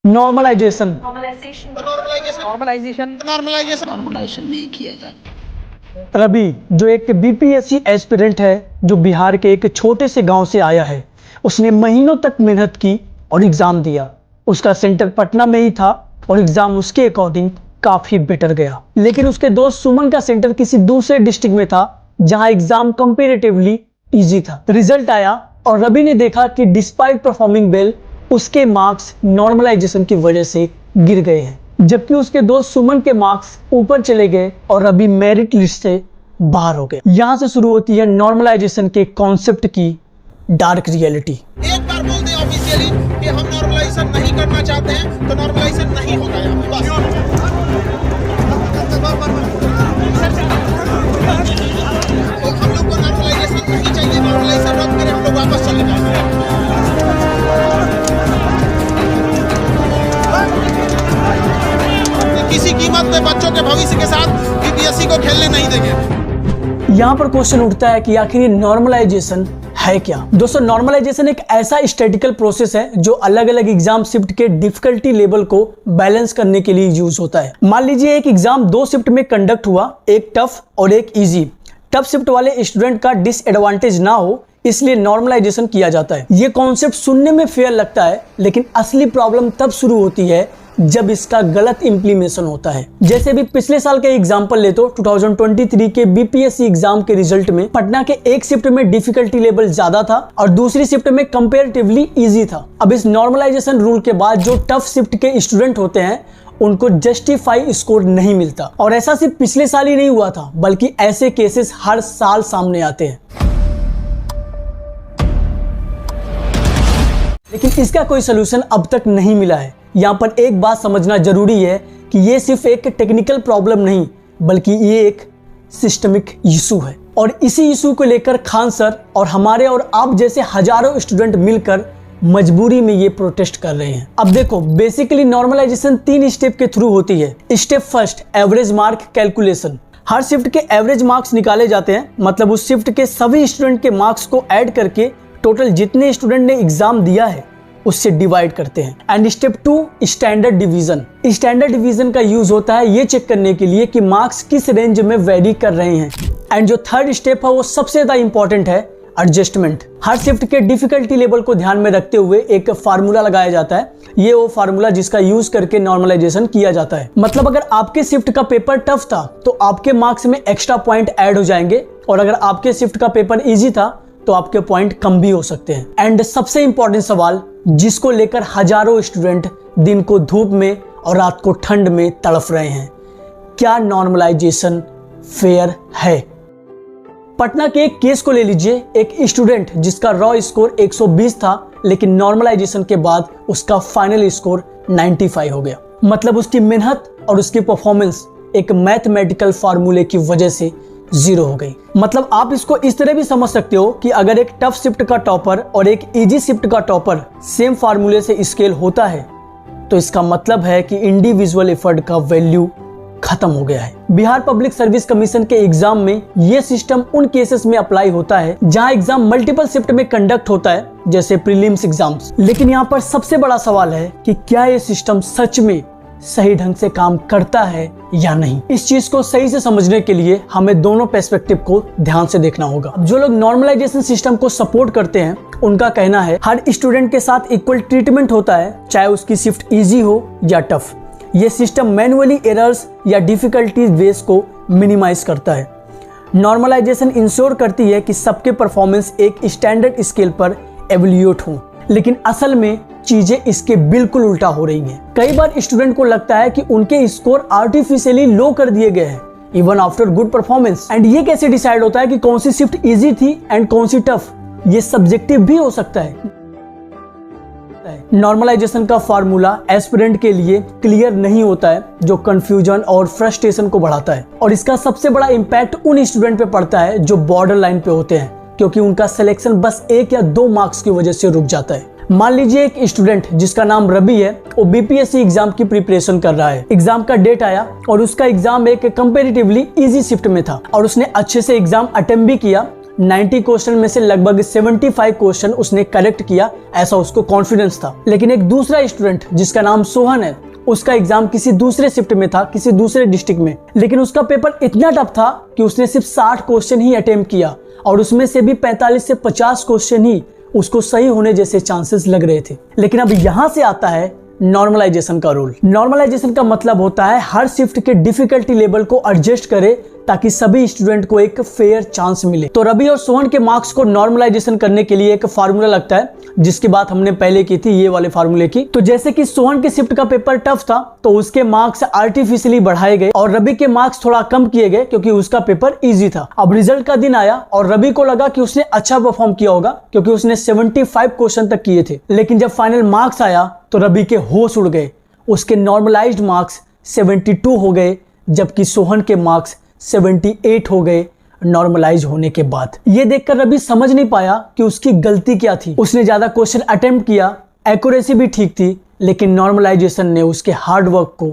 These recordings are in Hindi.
नॉर्मलाइजेशन नहीं किया जाता। रवि जो एक बीपीएससी एस्पिरेंट है, जो बिहार के एक छोटे से गांव से आया है, उसने महीनों तक मेहनत की और एग्जाम दिया। उसका सेंटर पटना में ही था और एग्जाम उसके अकॉर्डिंग काफी बेटर गया। लेकिन उसके दोस्त सुमन का सेंटर किसी दूसरे डिस्ट्रिक्ट में था, जहां एग्जाम कंपैरेटिवली इजी था। रिजल्ट आया और रवि ने देखा कि डिस्पाइट परफॉर्मिंग वेल, उसके मार्क्स नॉर्मलाइजेशन की वजह से गिर गए हैं, जबकि उसके दोस्त सुमन के मार्क्स ऊपर चले गए और रवि मेरिट लिस्ट से बाहर हो गए। यहाँ से शुरू होती है नॉर्मलाइजेशन के कॉन्सेप्ट की डार्क रियलिटी। एक बार बोल दे ऑफिशियली कि हम नॉर्मलाइजेशन नहीं करना चाहते हैं तो नॉर्मलाइजेशन नहीं होता है। तो हम लोग को नॉर्मलाइजेशन नहीं चाहिए, नॉर्मलाइजेशन रद्द करें, हम लोग वापस चले जाएंगे। किसी कीमत पे बच्चों के भविष्य के साथ बीपीएससी को खेलने नहीं देंगे। यहाँ पर क्वेश्चन उठता है कि आखिर ये नॉर्मलाइजेशन है क्या। दोस्तों, नॉर्मलाइजेशन एक ऐसा स्टैटिकल प्रोसेस है जो अलग अलग एग्जाम शिफ्ट के डिफिकल्टी लेवल को बैलेंस करने के लिए यूज होता है। मान लीजिए एक एग्जाम दो शिफ्ट में कंडक्ट हुआ, एक टफ और एक इजी। टफ शिफ्ट वाले स्टूडेंट का डिसएडवांटेज ना हो, इसलिए नॉर्मलाइजेशन किया जाता है। ये कॉन्सेप्ट सुनने में फेयर लगता है, लेकिन असली प्रॉब्लम तब शुरू होती है जब इसका गलत इंप्लीमेशन होता है। जैसे भी पिछले साल का एग्जांपल ले तो 2023 के बीपीएससी एग्जाम के रिजल्ट में पटना के एक शिफ्ट में डिफिकल्टी लेवल ज्यादा था और दूसरी शिफ्ट में कंपैरेटिवली इजी था। अब इस नॉर्मलाइजेशन रूल के बाद जो टफ शिफ्ट के स्टूडेंट होते हैं, उनको जस्टिफाई स्कोर नहीं मिलता। और ऐसा सिर्फ पिछले साल ही नहीं हुआ था, बल्कि ऐसे केसेस हर साल सामने आते हैं। लेकिन इसका कोई सोल्यूशन अब तक नहीं मिला है। यहाँ पर एक बात समझना जरूरी है कि ये सिर्फ एक टेक्निकल प्रॉब्लम नहीं, बल्कि ये एक सिस्टमिक इशू है। और इसी इशू को लेकर खान सर और हमारे और आप जैसे हजारों स्टूडेंट मिलकर मजबूरी में ये प्रोटेस्ट कर रहे हैं। अब देखो, बेसिकली नॉर्मलाइजेशन 3 स्टेप के थ्रू होती है। Step first, average mark calculation. हर शिफ्ट के एवरेज मार्क्स निकाले जाते हैं, मतलब उस शिफ्ट के सभी स्टूडेंट के मार्क्स को ऐड करके टोटल जितने स्टूडेंट ने एग्जाम दिया है उससे डिवाइड करते हैं। And step 2, standard division. Standard division का यूज होता है ये चेक करने के लिए कि मार्क्स किस रेंज में वेरी कर रहे हैं। एंड जो थर्ड स्टेप है वो सबसे ज्यादा इंपॉर्टेंट है, एडजस्टमेंट। हर शिफ्ट के डिफिकल्टी लेवल को ध्यान में रखते हुए एक फार्मूला लगाया जाता है। ये वो फार्मूला जिसका यूज करके नॉर्मलाइजेशन किया जाता है। मतलब अगर आपके शिफ्ट का पेपर टफ था तो आपके मार्क्स में एक्स्ट्रा पॉइंट ऐड हो जाएंगे, और अगर आपके शिफ्ट का पेपर इजी था तो आपके पॉइंट कम भी हो सकते हैं। एंड सबसे इंपॉर्टेंट सवाल जिसको लेकर हजारों स्टूडेंट दिन को धूप में और रात को ठंड में तड़फ रहे हैं, क्या नॉर्मलाइजेशन फेयर है? पटना के एक केस को ले लीजिए। एक स्टूडेंट जिसका रॉ स्कोर 120 था, लेकिन नॉर्मलाइजेशन के बाद उसका फाइनल स्कोर 95 हो गया। मतलब उसकी मेहनत और उसकी परफॉर्मेंस एक मैथमेटिकल फार्मूले की वजह से 0 हो गई। मतलब आप इसको इस तरह भी समझ सकते हो कि अगर एक टफ शिफ्ट का टॉपर और एक इजी शिफ्ट का टॉपर सेम फार्मूले से स्केल होता है, तो इसका मतलब है कि इंडिविजुअल एफर्ट का वैल्यू खत्म हो गया है। बिहार पब्लिक सर्विस कमीशन के एग्जाम में यह सिस्टम उन केसेस में अप्लाई होता है जहां एग्जाम मल्टीपल शिफ्ट में कंडक्ट होता है, जैसे प्रीलिम्स एग्जाम्स। लेकिन यहाँ पर सबसे बड़ा सवाल है कि क्या यह सिस्टम सच में सही ढंग से काम करता है या नहीं। इस चीज को सही से समझने के लिए हमें दोनों पर्सपेक्टिव को ध्यान से देखना होगा। जो लोग नॉर्मलाइजेशन सिस्टम को सपोर्ट करते हैं, उनका कहना है हर स्टूडेंट के साथ इक्वल ट्रीटमेंट होता है, चाहे उसकी शिफ्ट इजी हो या टफ। ये सिस्टम मैन्युअली एरर्स या डिफिकल्टीज बेस को मिनिमाइज करता है। नॉर्मलाइजेशन इंश्योर करती है कि सबके परफॉर्मेंस एक स्टैंडर्ड स्केल पर एवल्यूएट हो, लेकिन असल में चीजें इसके बिल्कुल उल्टा हो रही हैं। कई बार स्टूडेंट को लगता है कि उनके स्कोर आर्टिफिशियली लो कर दिए गए हैं, even after good performance. And ये कैसे डिसाइड होता है कि कौन सी शिफ्ट इजी थी एंड कौन सी टफ? ये सब्जेक्टिव भी हो सकता है। नॉर्मलाइजेशन का फार्मूला एस्पिरेंट के लिए क्लियर नहीं होता है, जो कंफ्यूजन और फ्रस्ट्रेशन को बढ़ाता है। और इसका सबसे बड़ा इम्पैक्ट उन स्टूडेंट पे पड़ता है जो बॉर्डर लाइन पे होते हैं, क्योंकि उनका सिलेक्शन बस 1 या 2 मार्क्स की वजह से रुक जाता है। मान लीजिए एक स्टूडेंट जिसका नाम रवि है, वो बीपीएससी एग्जाम की प्रिपरेशन कर रहा है। एग्जाम का डेट आया और उसका एग्जाम एक कंपैरेटिवली इजी शिफ्ट में था और उसने अच्छे से एग्जाम अटेम्प्ट भी किया, 90 क्वेश्चन में से लगभग 75 क्वेश्चन उसने करेक्ट किया, ऐसा उसको कॉन्फिडेंस था। लेकिन एक दूसरा स्टूडेंट जिसका नाम सोहन है, उसका एग्जाम किसी दूसरे शिफ्ट में था, किसी दूसरे डिस्ट्रिक्ट में, लेकिन उसका पेपर इतना टफ था कि उसने सिर्फ 60 क्वेश्चन ही अटेम्प्ट किया और उसमें से भी 45 से 50 क्वेश्चन ही उसको सही होने जैसे चांसेस लग रहे थे। लेकिन अब यहां से आता है नॉर्मलाइजेशन का रोल। नॉर्मलाइजेशन का मतलब होता है हर शिफ्ट के डिफिकल्टी लेवल को एडजस्ट करे ताकि सभी स्टूडेंट को एक फेयर चांस मिले। तो रवि और सोहन के मार्क्स को नॉर्मलाइजेशन करने के लिए एक फार्मूला लगता है, जिसकी बात हमने पहले की थी, ये वाले फार्मूले की। तो जैसे कि सोहन के शिफ्ट का पेपर टफ था तो उसके मार्क्स आर्टिफिशियली बढ़ाए गए और रवि के मार्क्स थोड़ा कम किए गए क्योंकि उसका पेपर इजी था। अब रिजल्ट का दिन आया और रवि को लगा कि उसने अच्छा परफॉर्म किया होगा क्योंकि उसने 75 क्वेश्चन तक किए थे। लेकिन जब फाइनल मार्क्स आया तो रवि के होश उड़ गए। उसके नॉर्मलाइज्ड मार्क्स 72 हो गए जबकि सोहन के मार्क्स 78 हो गए नॉर्मलाइज होने के बाद। ये देखकर रवि समझ नहीं पाया कि उसकी गलती क्या थी। उसने ज्यादा क्वेश्चन अटेम्प्ट किया, एक्यूरेसी भी ठीक थी, लेकिन नॉर्मलाइजेशन ने उसके हार्ड वर्क को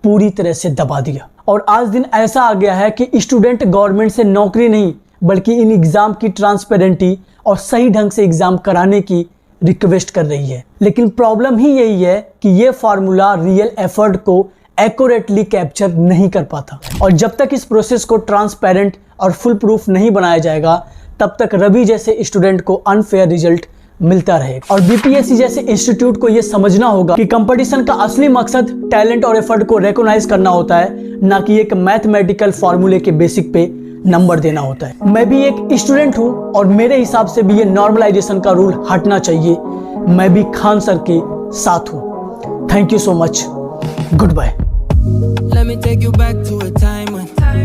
पूरी तरह से दबा दिया। और आज दिन ऐसा आ गया है कि स्टूडेंट गवर्नमेंट से नौकरी नहीं बल्कि इन एग्जाम की ट्रांसपेरेंटी और सही ढंग से एग्जाम कराने की रिक्वेस्ट कर रही है। लेकिन प्रॉब्लम ही यही है कि ये फार्मूला रियल एफर्ट को एक्यूरेटली कैप्चर नहीं कर पाता। और जब तक इस प्रोसेस को ट्रांसपेरेंट और फुल प्रूफ नहीं बनाया जाएगा तब तक रवि जैसे स्टूडेंट को अनफेयर रिजल्ट मिलता रहेगा। और बीपीएससी जैसे इंस्टीट्यूट को यह समझना होगा कि कंपटीशन का असली मकसद टैलेंट और एफर्ट को रिकॉग्नाइज करना होता है, ना कि एक मैथमेटिकल फॉर्मूले के बेसिक पे नंबर देना होता है। मैं भी एक स्टूडेंट हूं और मेरे हिसाब से भी ये नॉर्मलाइजेशन का रूल हटना चाहिए। मैं भी खान सर के साथ हूं। Thank you so much, goodbye. Let me take you back to a time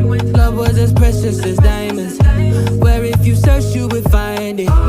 when love was as precious as diamonds, where if you search you would find it.